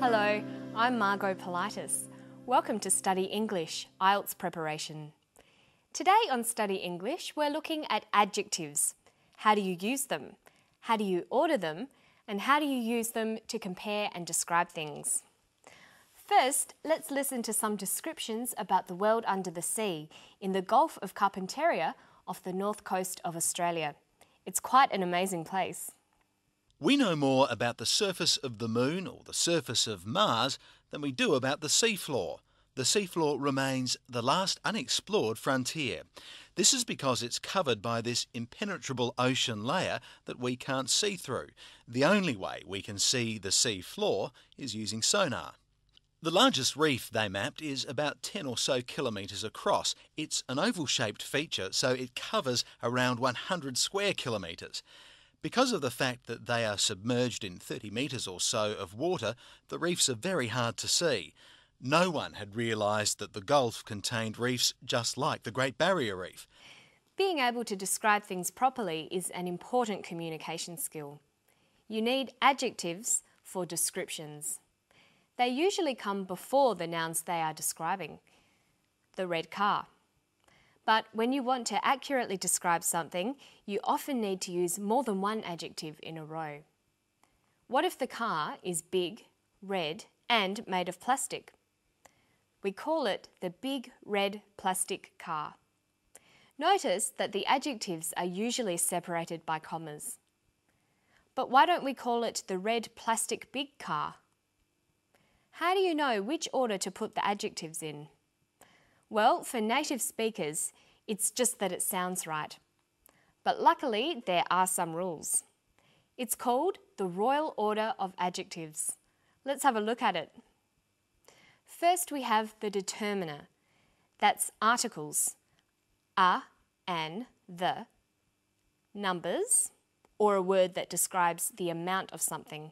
Hello, I'm Margot Politis. Welcome to Study English, IELTS preparation. Today on Study English, we're looking at adjectives. How do you use them? How do you order them? And how do you use them to compare and describe things? First, let's listen to some descriptions about the world under the sea in the Gulf of Carpentaria off the north coast of Australia. It's quite an amazing place. We know more about the surface of the Moon or the surface of Mars than we do about the seafloor. The seafloor remains the last unexplored frontier. This is because it's covered by this impenetrable ocean layer that we can't see through. The only way we can see the seafloor is using sonar. The largest reef they mapped is about 10 or so kilometres across. It's an oval-shaped feature, so it covers around 100 square kilometres. Because of the fact that they are submerged in 30 metres or so of water, the reefs are very hard to see. No one had realised that the Gulf contained reefs just like the Great Barrier Reef. Being able to describe things properly is an important communication skill. You need adjectives for descriptions. They usually come before the nouns they are describing. The red car. But when you want to accurately describe something, you often need to use more than one adjective in a row. What if the car is big, red, and made of plastic? We call it the big red plastic car. Notice that the adjectives are usually separated by commas. But why don't we call it the red plastic big car? How do you know which order to put the adjectives in? Well, for native speakers, it's just that it sounds right. But luckily, there are some rules. It's called the Royal Order of Adjectives. Let's have a look at it. First, we have the determiner. That's articles, a, an, the. Numbers, or a word that describes the amount of something.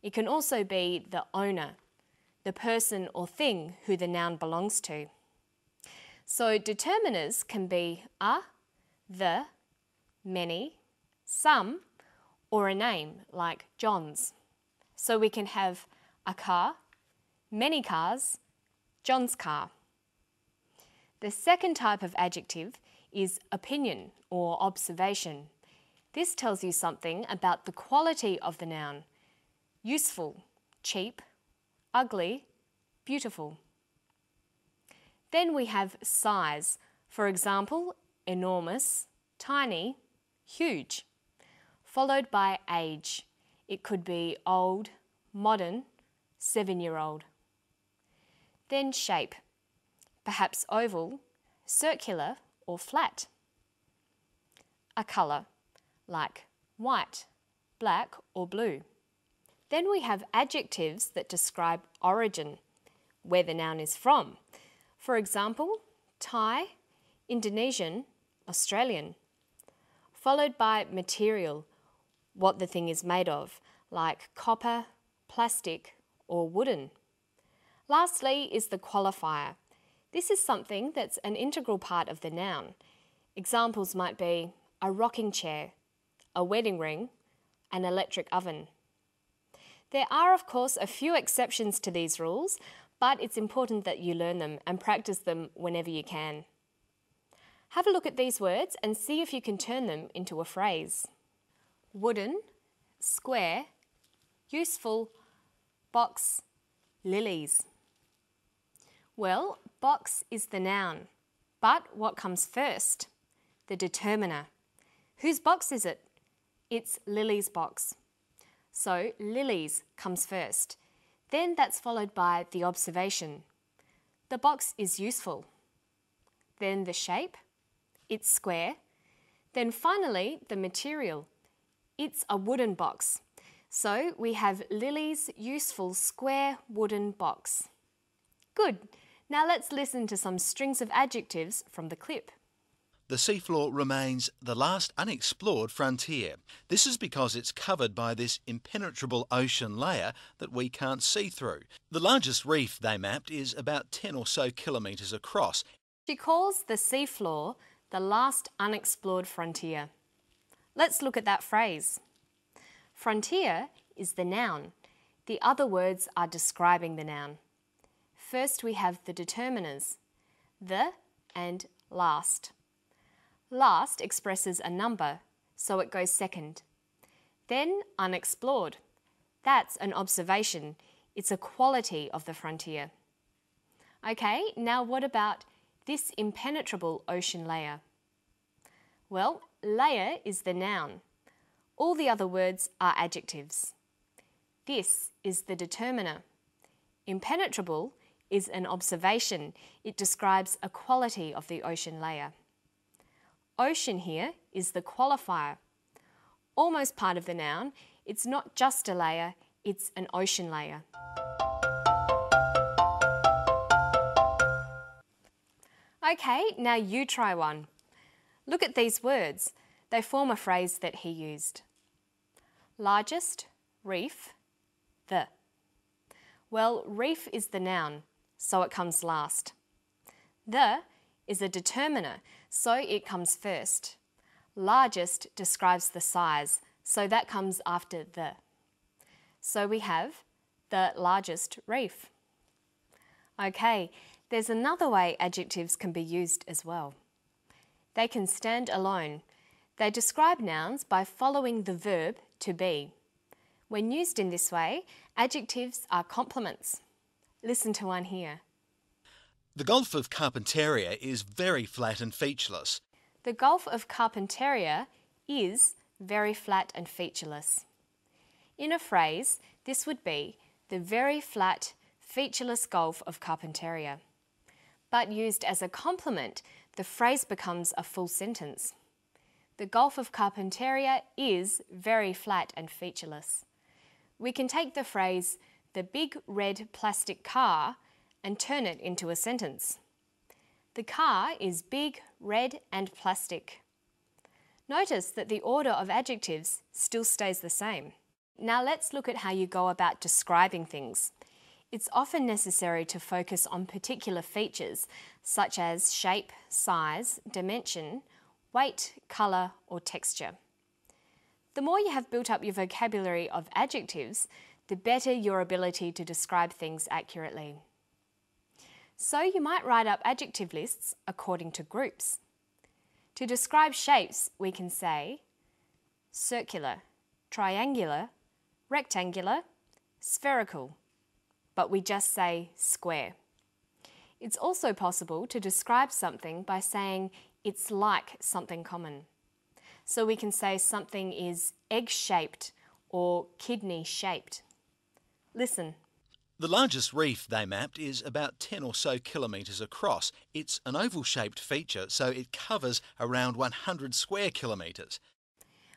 It can also be the owner, the person or thing who the noun belongs to. So determiners can be a, the, many, some, or a name like John's. So we can have a car, many cars, John's car. The second type of adjective is opinion or observation. This tells you something about the quality of the noun. Useful, cheap, ugly, beautiful. Then we have size. For example, enormous, tiny, huge. Followed by age. It could be old, modern, 7-year-old. Then shape. Perhaps oval, circular or flat. A colour, like white, black or blue. Then we have adjectives that describe origin, where the noun is from. For example, Thai, Indonesian, Australian. Followed by material, what the thing is made of, like copper, plastic or wooden. Lastly is the qualifier. This is something that's an integral part of the noun. Examples might be a rocking chair, a wedding ring, an electric oven. There are, of course, a few exceptions to these rules, but it's important that you learn them and practice them whenever you can. Have a look at these words and see if you can turn them into a phrase. Wooden, square, useful, box, lilies. Well, box is the noun, but what comes first? The determiner. Whose box is it? It's Lily's box. So lilies comes first. Then that's followed by the observation. The box is useful. Then the shape. It's square. Then finally the material. It's a wooden box. So we have Lily's useful square wooden box. Good. Now let's listen to some strings of adjectives from the clip. The seafloor remains the last unexplored frontier. This is because it's covered by this impenetrable ocean layer that we can't see through. The largest reef they mapped is about 10 or so kilometres across. She calls the seafloor the last unexplored frontier. Let's look at that phrase. Frontier is the noun. The other words are describing the noun. First we have the determiners, the and last. Last expresses a number, so it goes second. Then unexplored. That's an observation. It's a quality of the frontier. Okay, now what about this impenetrable ocean layer? Well, layer is the noun. All the other words are adjectives. This is the determiner. Impenetrable is an observation. It describes a quality of the ocean layer. Ocean here is the qualifier. Almost part of the noun, it's not just a layer, it's an ocean layer. Okay, now you try one. Look at these words. They form a phrase that he used. Largest, reef, the. Well, reef is the noun, so it comes last. The is a determiner, so it comes first. Largest describes the size, so that comes after the. So we have the largest reef. Okay, there's another way adjectives can be used as well. They can stand alone. They describe nouns by following the verb to be. When used in this way, adjectives are complements. Listen to one here. The Gulf of Carpentaria is very flat and featureless. The Gulf of Carpentaria is very flat and featureless. In a phrase, this would be the very flat, featureless Gulf of Carpentaria. But used as a complement, the phrase becomes a full sentence. The Gulf of Carpentaria is very flat and featureless. We can take the phrase, the big red plastic car, and turn it into a sentence. The car is big, red and plastic. Notice that the order of adjectives still stays the same. Now let's look at how you go about describing things. It's often necessary to focus on particular features such as shape, size, dimension, weight, colour or texture. The more you have built up your vocabulary of adjectives, the better your ability to describe things accurately. So you might write up adjective lists according to groups. To describe shapes, we can say circular, triangular, rectangular, spherical, but we just say square. It's also possible to describe something by saying it's like something common. So we can say something is egg-shaped or kidney-shaped. Listen. The largest reef they mapped is about 10 or so kilometres across. It's an oval-shaped feature, so it covers around 100 square kilometres.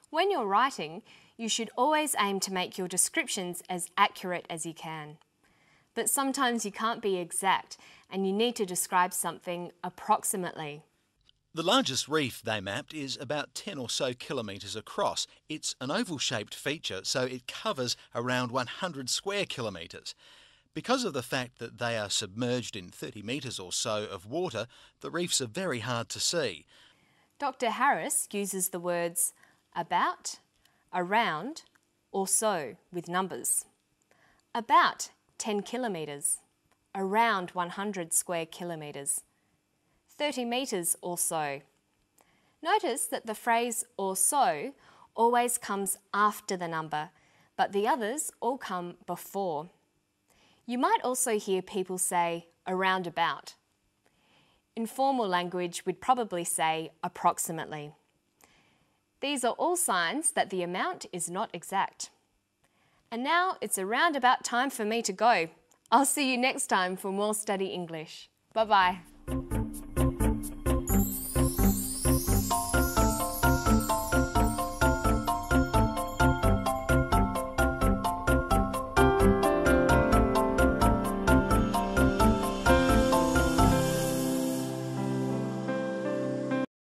When you're writing, you should always aim to make your descriptions as accurate as you can. But sometimes you can't be exact and you need to describe something approximately. The largest reef they mapped is about 10 or so kilometres across. It's an oval-shaped feature, so it covers around 100 square kilometres. Because of the fact that they are submerged in 30 metres or so of water, the reefs are very hard to see. Dr. Harris uses the words about, around, or so with numbers. About 10 kilometres, around 100 square kilometres, 30 metres or so. Notice that the phrase or so always comes after the number, but the others all come before. You might also hear people say around about. In formal language, we'd probably say approximately. These are all signs that the amount is not exact. And now it's around about time for me to go. I'll see you next time for more Study English. Bye-bye.